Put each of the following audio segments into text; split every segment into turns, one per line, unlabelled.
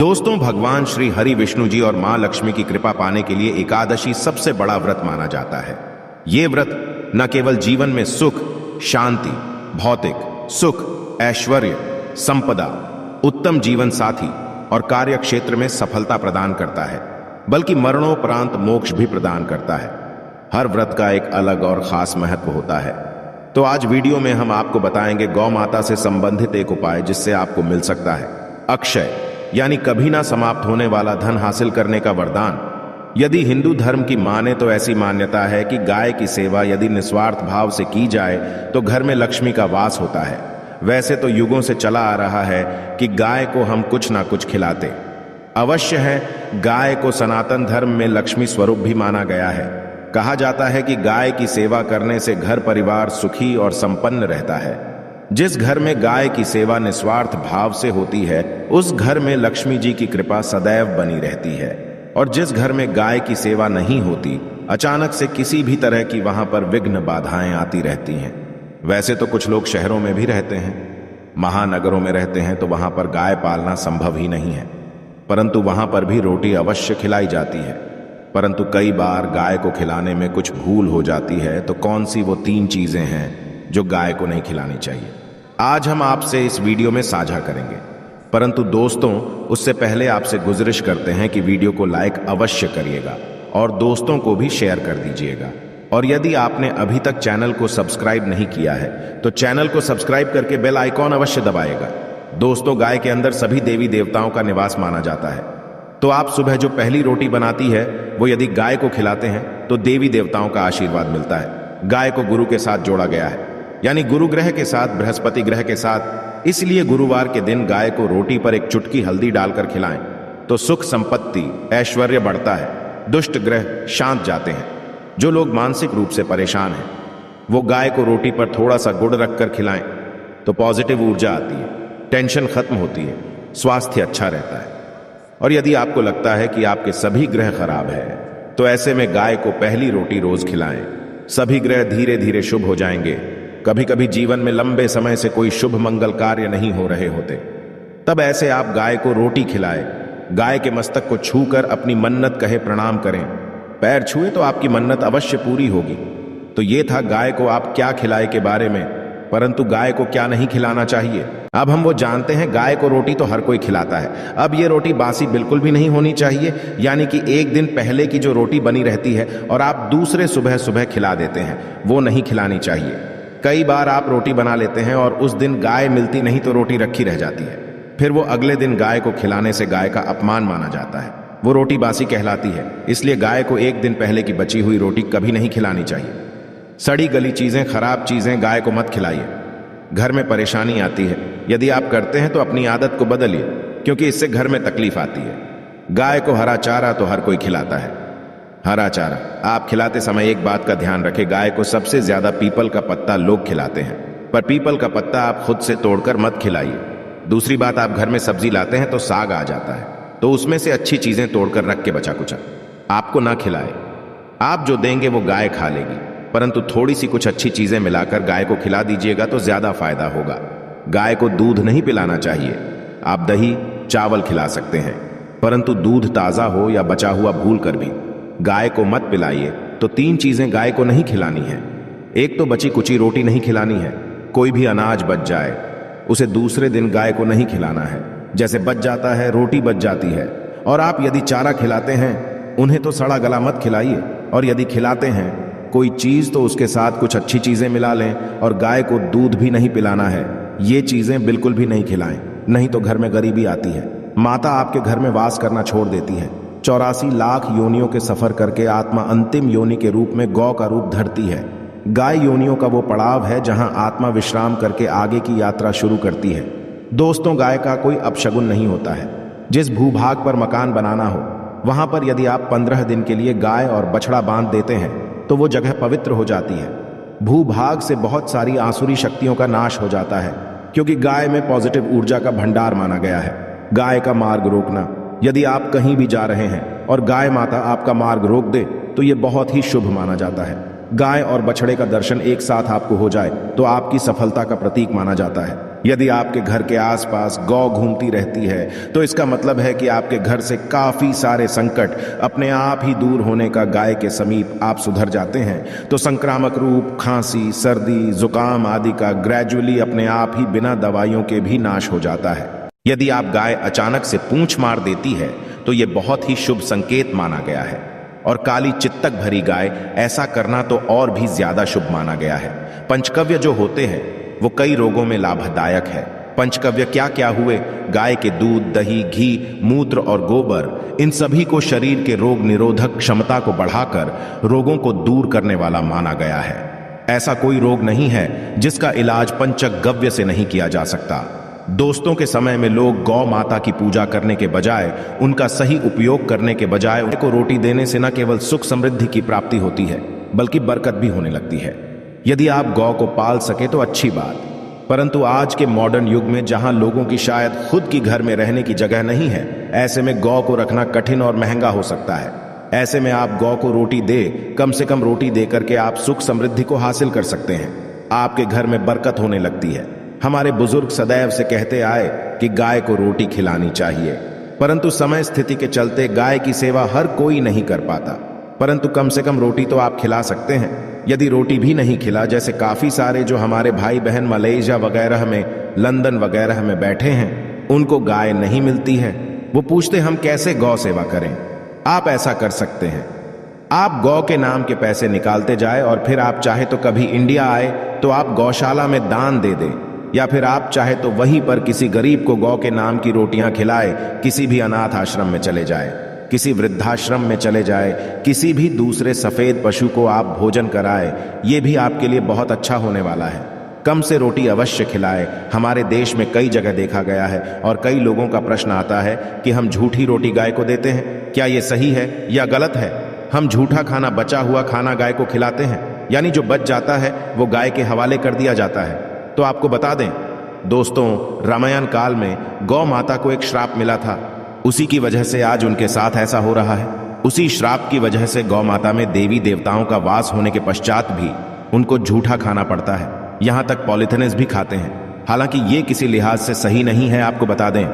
दोस्तों, भगवान श्री हरि विष्णु जी और मां लक्ष्मी की कृपा पाने के लिए एकादशी सबसे बड़ा व्रत माना जाता है। ये व्रत न केवल जीवन में सुख, शांति, भौतिक सुख, ऐश्वर्य, संपदा, उत्तम जीवन साथी और कार्य क्षेत्र में सफलता प्रदान करता है, बल्कि मरणोपरांत मोक्ष भी प्रदान करता है। हर व्रत का एक अलग और खास महत्व होता है। तो आज वीडियो में हम आपको बताएंगे गौ माता से संबंधित एक उपाय जिससे आपको मिल सकता है अक्षय, यानी कभी ना समाप्त होने वाला धन हासिल करने का वरदान। यदि हिंदू धर्म की माने तो ऐसी मान्यता है कि गाय की सेवा यदि निस्वार्थ भाव से की जाए तो घर में लक्ष्मी का वास होता है। वैसे तो युगों से चला आ रहा है कि गाय को हम कुछ ना कुछ खिलाते अवश्य है। गाय को सनातन धर्म में लक्ष्मी स्वरूप भी माना गया है। कहा जाता है कि गाय की सेवा करने से घर परिवार सुखी और संपन्न रहता है। जिस घर में गाय की सेवा निस्वार्थ भाव से होती है उस घर में लक्ष्मी जी की कृपा सदैव बनी रहती है, और जिस घर में गाय की सेवा नहीं होती अचानक से किसी भी तरह की वहां पर विघ्न बाधाएं आती रहती हैं। वैसे तो कुछ लोग शहरों में भी रहते हैं, महानगरों में रहते हैं, तो वहां पर गाय पालना संभव ही नहीं है, परंतु वहां पर भी रोटी अवश्य खिलाई जाती है। परंतु कई बार गाय को खिलाने में कुछ भूल हो जाती है। तो कौन सी वो 3 चीजें हैं जो गाय को नहीं खिलानी चाहिए, आज हम आपसे इस वीडियो में साझा करेंगे। परंतु दोस्तों, उससे पहले आपसे गुजारिश करते हैं कि वीडियो को लाइक अवश्य करिएगा और दोस्तों को भी शेयर कर दीजिएगा। और यदि आपने अभी तक चैनल को सब्सक्राइब नहीं किया है तो चैनल को सब्सक्राइब करके बेल आइकॉन अवश्य दबाएगा। दोस्तों, गाय के अंदर सभी देवी देवताओं का निवास माना जाता है। तो आप सुबह जो पहली रोटी बनाती है वो यदि गाय को खिलाते हैं तो देवी देवताओं का आशीर्वाद मिलता है। गाय को गुरु के साथ जोड़ा गया है, यानी गुरु ग्रह के साथ, बृहस्पति ग्रह के साथ। इसलिए गुरुवार के दिन गाय को रोटी पर एक चुटकी हल्दी डालकर खिलाएं तो सुख, संपत्ति, ऐश्वर्य बढ़ता है, दुष्ट ग्रह शांत जाते हैं। जो लोग मानसिक रूप से परेशान हैं वो गाय को रोटी पर थोड़ा सा गुड़ रखकर खिलाएं तो पॉजिटिव ऊर्जा आती है, टेंशन खत्म होती है, स्वास्थ्य अच्छा रहता है। और यदि आपको लगता है कि आपके सभी ग्रह खराब है तो ऐसे में गाय को पहली रोटी रोज खिलाएं। सभी ग्रह धीरे धीरे शुभ हो जाएंगे। कभी कभी जीवन में लंबे समय से कोई शुभ मंगल कार्य नहीं हो रहे होते, तब ऐसे आप गाय को रोटी खिलाएं। गाय के मस्तक को छूकर अपनी मन्नत कहे प्रणाम करें। पैर छुए तो आपकी मन्नत अवश्य पूरी होगी। तो ये था गाय को आप क्या खिलाए के बारे में, परंतु गाय को क्या नहीं खिलाना चाहिए। अब हम वो जानते हैं। गाय को रोटी तो हर कोई खिलाता है। अब ये रोटी बासी बिल्कुल भी नहीं होनी चाहिए, यानी कि एक दिन पहले की जो रोटी बनी रहती है और आप दूसरे सुबह सुबह खिला देते हैं, वो नहीं खिलानी चाहिए। कई बार आप रोटी बना लेते हैं और उस दिन गाय मिलती नहीं तो रोटी रखी रह जाती है। फिर वो अगले दिन गाय को खिलाने से गाय का अपमान माना जाता है, वो रोटी बासी कहलाती है। इसलिए गाय को एक दिन पहले की बची हुई रोटी कभी नहीं खिलानी चाहिए। सड़ी गली चीजें, खराब चीजें गाय को मत खिलाइए, घर में परेशानी आती है। यदि आप करते हैं तो अपनी आदत को बदलिए, क्योंकि इससे घर में तकलीफ आती है। गाय को हरा चारा तो हर कोई खिलाता है। हरा चारा आप खिलाते समय एक बात का ध्यान रखें, गाय को सबसे ज्यादा पीपल का पत्ता लोग खिलाते हैं, पर पीपल का पत्ता आप खुद से तोड़कर मत खिलाइए। दूसरी बात, आप घर में सब्जी लाते हैं तो साग आ जाता है, तो उसमें से अच्छी चीजें तोड़कर रख के बचा कुचा आपको ना खिलाए। आप जो देंगे वो गाय खा लेगी, परंतु थोड़ी सी कुछ अच्छी चीजें मिलाकर गाय को खिला दीजिएगा तो ज्यादा फायदा होगा। गाय को दूध नहीं पिलाना चाहिए। आप दही, चावल खिला सकते हैं, परंतु दूध ताजा हो या बचा हुआ भूल कर भी गाय को मत पिलाइए। तो 3 चीजें गाय को नहीं खिलानी है। एक तो बची कुची रोटी नहीं खिलानी है। कोई भी अनाज बच जाए उसे दूसरे दिन गाय को नहीं खिलाना है। जैसे बच जाता है, रोटी बच जाती है, और आप यदि चारा खिलाते हैं उन्हें तो सड़ा गला मत खिलाइए। और यदि खिलाते हैं कोई चीज तो उसके साथ कुछ अच्छी चीजें मिला लें। और गाय को दूध भी नहीं पिलाना है। ये चीजें बिल्कुल भी नहीं खिलाएं, नहीं तो घर में गरीबी आती है। माता आपके घर में वास करना छोड़ देती है। 84 लाख योनियों के सफर करके आत्मा अंतिम योनि के रूप में गौ का रूप धरती है। गाय योनियों का वो पड़ाव है जहां आत्मा विश्राम करके आगे की यात्रा शुरू करती है। दोस्तों, गाय का कोई अपशगुन नहीं होता है। जिस भूभाग पर मकान बनाना हो वहां पर यदि आप 15 दिन के लिए गाय और बछड़ा बांध देते हैं तो वो जगह पवित्र हो जाती है। भूभाग से बहुत सारी आसुरी शक्तियों का नाश हो जाता है, क्योंकि गाय में पॉजिटिव ऊर्जा का भंडार माना गया है। गाय का मार्ग रोकना, यदि आप कहीं भी जा रहे हैं और गाय माता आपका मार्ग रोक दे तो ये बहुत ही शुभ माना जाता है। गाय और बछड़े का दर्शन एक साथ आपको हो जाए तो आपकी सफलता का प्रतीक माना जाता है। यदि आपके घर के आसपास गौ घूमती रहती है तो इसका मतलब है कि आपके घर से काफी सारे संकट अपने आप ही दूर होने का गाय के समीप आप सुधर जाते हैं तो संक्रामक रूप, खांसी, सर्दी, जुकाम आदि का ग्रेजुअली अपने आप ही बिना दवाइयों के भी नाश हो जाता है। यदि आप गाय अचानक से पूंछ मार देती है तो यह बहुत ही शुभ संकेत माना गया है और काली चित्तक भरी गाय ऐसा करना तो और भी ज्यादा शुभ माना गया है। पंचकव्य जो होते हैं वो कई रोगों में लाभदायक है। पंचकव्य क्या क्या हुए? गाय के दूध, दही, घी, मूत्र और गोबर, इन सभी को शरीर के रोग निरोधक क्षमता को बढ़ाकर रोगों को दूर करने वाला माना गया है। ऐसा कोई रोग नहीं है जिसका इलाज पंचगव्य से नहीं किया जा सकता। दोस्तों के समय में लोग गौ माता की पूजा करने के बजाय, उनका सही उपयोग करने के बजाय उनको रोटी देने से न केवल सुख समृद्धि की प्राप्ति होती है बल्कि बरकत भी होने लगती है। यदि आप गौ को पाल सके तो अच्छी बात, परंतु आज के मॉडर्न युग में जहां लोगों की शायद खुद की घर में रहने की जगह नहीं है, ऐसे में गौ को रखना कठिन और महंगा हो सकता है। ऐसे में आप गौ को रोटी दे, कम से कम रोटी दे करके आप सुख समृद्धि को हासिल कर सकते हैं। आपके घर में बरकत होने लगती है। हमारे बुजुर्ग सदैव से कहते आए कि गाय को रोटी खिलानी चाहिए, परंतु समय स्थिति के चलते गाय की सेवा हर कोई नहीं कर पाता। परंतु कम से कम रोटी तो आप खिला सकते हैं। यदि रोटी भी नहीं खिला, जैसे काफी सारे जो हमारे भाई बहन मलेशिया वगैरह में, लंदन वगैरह में बैठे हैं, उनको गाय नहीं मिलती है, वो पूछते हम कैसे गौ सेवा करें। आप ऐसा कर सकते हैं, आप गौ के नाम के पैसे निकालते जाए और फिर आप चाहे तो कभी इंडिया आए तो आप गौशाला में दान दे दें, या फिर आप चाहे तो वहीं पर किसी गरीब को गौ के नाम की रोटियां खिलाए, किसी भी अनाथ आश्रम में चले जाए, किसी वृद्धाश्रम में चले जाए, किसी भी दूसरे सफेद पशु को आप भोजन कराए, ये भी आपके लिए बहुत अच्छा होने वाला है। कम से रोटी अवश्य खिलाए। हमारे देश में कई जगह देखा गया है और कई लोगों का प्रश्न आता है कि हम झूठी रोटी गाय को देते हैं, क्या ये सही है या गलत है? हम झूठा खाना, बचा हुआ खाना गाय को खिलाते हैं, यानी जो बच जाता है वो गाय के हवाले कर दिया जाता है। तो आपको बता दें दोस्तों, रामायण काल में गौ माता को एक श्राप मिला था, उसी की वजह से आज उनके साथ ऐसा हो रहा है। उसी श्राप की वजह से गौ माता में देवी देवताओं का वास होने के पश्चात भी उनको झूठा खाना पड़ता है, यहां तक पॉलिथिनस भी खाते हैं। हालांकि ये किसी लिहाज से सही नहीं है। आपको बता दें,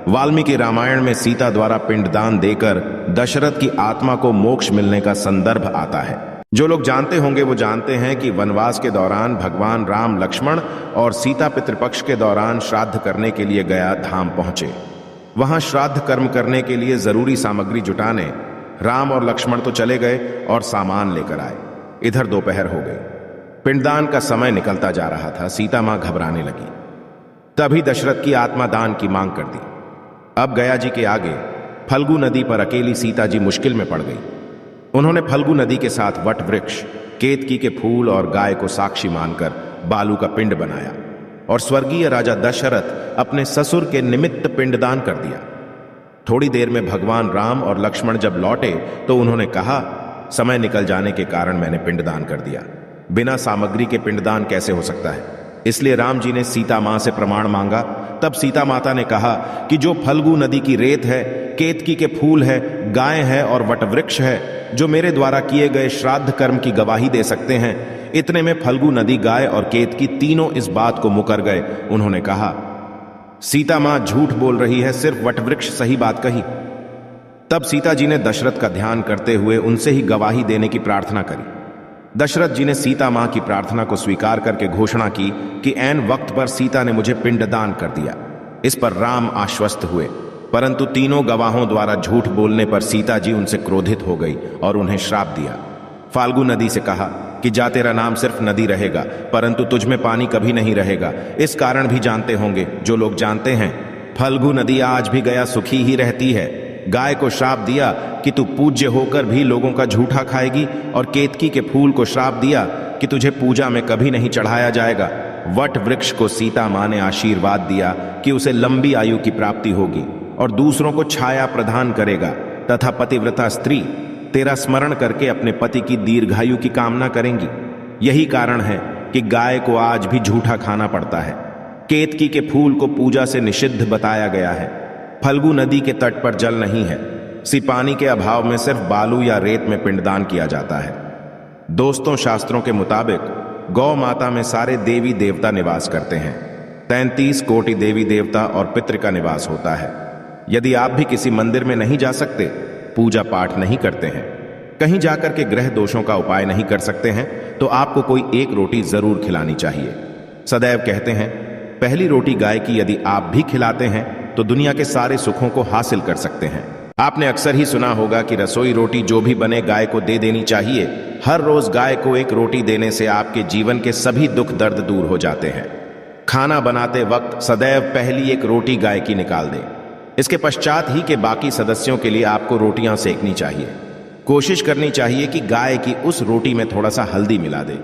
वाल्मीकि रामायण में सीता द्वारा पिंडदान देकर दशरथ की आत्मा को मोक्ष मिलने का संदर्भ आता है। जो लोग जानते होंगे वो जानते हैं कि वनवास के दौरान भगवान राम, लक्ष्मण और सीता पितृपक्ष के दौरान श्राद्ध करने के लिए गया धाम पहुंचे। वहां श्राद्ध कर्म करने के लिए जरूरी सामग्री जुटाने राम और लक्ष्मण तो चले गए और सामान लेकर आए। इधर दोपहर हो गई, पिंडदान का समय निकलता जा रहा था। सीता मां घबराने लगी। तभी दशरथ की आत्मा दान की मांग कर दी। अब गया जी के आगे फल्गु नदी पर अकेली सीता जी मुश्किल में पड़ गई। उन्होंने फल्गु नदी के साथ वट वृक्ष, केतकी के फूल और गाय को साक्षी मानकर बालू का पिंड बनाया और स्वर्गीय राजा दशरथ अपने ससुर के निमित्त पिंडदान कर दिया। थोड़ी देर में भगवान राम और लक्ष्मण जब लौटे तो उन्होंने कहा, समय निकल जाने के कारण मैंने पिंडदान कर दिया। बिना सामग्री के पिंडदान कैसे हो सकता है? इसलिए राम जी ने सीता मां से प्रमाण मांगा। तब सीता माता ने कहा कि जो फल्गु नदी की रेत है, केतकी के फूल है, गाय है और वटवृक्ष है, जो मेरे द्वारा किए गए श्राद्ध कर्म की गवाही दे सकते हैं। इतने में फल्गु नदी, गाय और केतकी तीनों इस बात को मुकर गए। उन्होंने कहा, सीता मां झूठ बोल रही है, सिर्फ वटवृक्ष सही बात कही। तब सीता जी ने दशरथ का ध्यान करते हुए उनसे ही गवाही देने की प्रार्थना करी। दशरथ जी ने सीता मां की प्रार्थना को स्वीकार करके घोषणा की कि ऐन वक्त पर सीता ने मुझे पिंडदान कर दिया। इस पर राम आश्वस्त हुए, परंतु तीनों गवाहों द्वारा झूठ बोलने पर सीता जी उनसे क्रोधित हो गई और उन्हें श्राप दिया। फाल्गु नदी से कहा कि जा तेरा नाम सिर्फ नदी रहेगा, परंतु तुझ में पानी कभी नहीं रहेगा। इस कारण भी जानते होंगे जो लोग जानते हैं, फल्गु नदी आज भी गया सुखी ही रहती है। गाय को श्राप दिया कि तू पूज्य होकर भी लोगों का झूठा खाएगी, और केतकी के फूल को श्राप दिया कि तुझे पूजा में कभी नहीं चढ़ाया जाएगा। वट वृक्ष को सीता मां ने आशीर्वाद दिया कि उसे लंबी आयु की प्राप्ति होगी और दूसरों को छाया प्रदान करेगा, तथा पतिव्रता स्त्री तेरा स्मरण करके अपने पति की दीर्घायु की कामना करेंगी। यही कारण है कि गाय को आज भी झूठा खाना पड़ता है। केतकी के फूल को पूजा से निषिद्ध बताया गया है। फल्गु नदी के तट पर जल नहीं है, पानी के अभाव में सिर्फ बालू या रेत में पिंडदान किया जाता है। दोस्तों, शास्त्रों के मुताबिक गौ माता में सारे देवी देवता निवास करते हैं। 33 कोटि देवी देवता और पितृ का निवास होता है। यदि आप भी किसी मंदिर में नहीं जा सकते, पूजा पाठ नहीं करते हैं, कहीं जाकर के ग्रह दोषों का उपाय नहीं कर सकते हैं, तो आपको कोई एक रोटी जरूर खिलानी चाहिए। सदैव कहते हैं, पहली रोटी गाय की यदि आप भी खिलाते हैं तो दुनिया के सारे सुखों को हासिल कर सकते हैं। आपने अक्सर ही सुना होगा कि रसोई रोटी जो भी बने गाय को दे देनी चाहिए। हर रोज गाय को एक रोटी देने से आपके जीवन के सभी दुख दर्द दूर हो जाते हैं। खाना बनाते वक्त सदैव पहली एक रोटी गाय की निकाल दें। इसके पश्चात ही के बाकी सदस्यों के लिए आपको रोटियां सेकनी चाहिए। कोशिश करनी चाहिए कि गाय की उस रोटी में थोड़ा सा हल्दी मिला दे।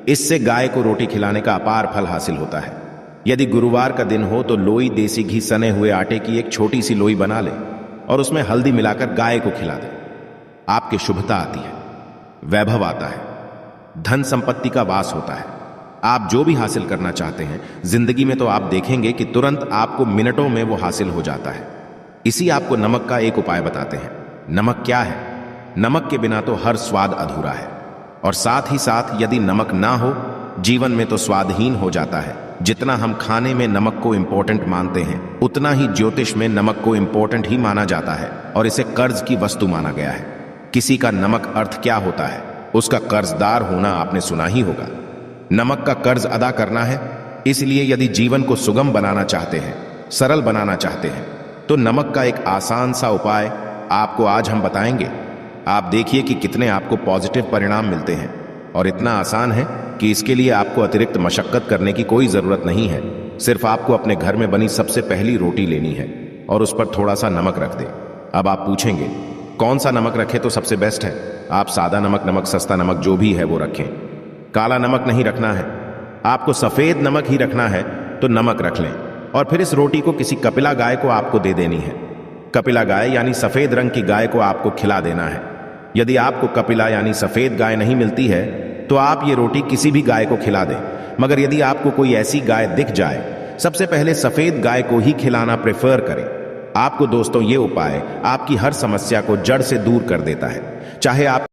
इससे गाय को रोटी खिलाने का अपार फल हासिल होता है। यदि गुरुवार का दिन हो तो लोई देसी घी सने हुए आटे की एक छोटी सी लोई बना ले और उसमें हल्दी मिलाकर गाय को खिला दे। आपकी शुभता आती है, वैभव आता है, धन संपत्ति का वास होता है। आप जो भी हासिल करना चाहते हैं जिंदगी में तो आप देखेंगे कि तुरंत आपको मिनटों में वो हासिल हो जाता है। इसी आपको नमक का एक उपाय बताते हैं। नमक क्या है? नमक के बिना तो हर स्वाद अधूरा है, और साथ ही साथ यदि नमक ना हो जीवन में तो स्वादहीन हो जाता है। जितना हम खाने में नमक को इंपॉर्टेंट मानते हैं, उतना ही ज्योतिष में नमक को इंपॉर्टेंट ही माना जाता है और इसे कर्ज की वस्तु माना गया है। किसी का नमक अर्थ क्या होता है? उसका कर्जदार होना आपने सुना ही होगा। नमक का कर्ज अदा करना है। इसलिए यदि जीवन को सुगम बनाना चाहते हैं, सरल बनाना चाहते हैं, तो नमक का एक आसान सा उपाय आपको आज हम बताएंगे। आप देखिए कि कितने आपको पॉजिटिव परिणाम मिलते हैं, और इतना आसान है कि इसके लिए आपको अतिरिक्त मशक्कत करने की कोई जरूरत नहीं है। सिर्फ आपको अपने घर में बनी सबसे पहली रोटी लेनी है और उस पर थोड़ा सा नमक रख दें। अब आप पूछेंगे कौन सा नमक रखें तो सबसे बेस्ट है? आप सादा नमक, नमक सस्ता नमक जो भी है वो रखें। काला नमक नहीं रखना है, आपको सफेद नमक ही रखना है तो नमक रख लें। और फिर इस रोटी को किसी कपिला गाय को आपको दे देनी है। कपिला गाय यानी सफेद रंग की गाय को आपको खिला देना है। यदि आपको कपिला यानी सफेद गाय नहीं मिलती है तो आप ये रोटी किसी भी गाय को खिला दें। मगर यदि आपको कोई ऐसी गाय दिख जाए, सबसे पहले सफेद गाय को ही खिलाना प्रेफर करें। आपको दोस्तों ये उपाय आपकी हर समस्या को जड़ से दूर कर देता है। चाहे आप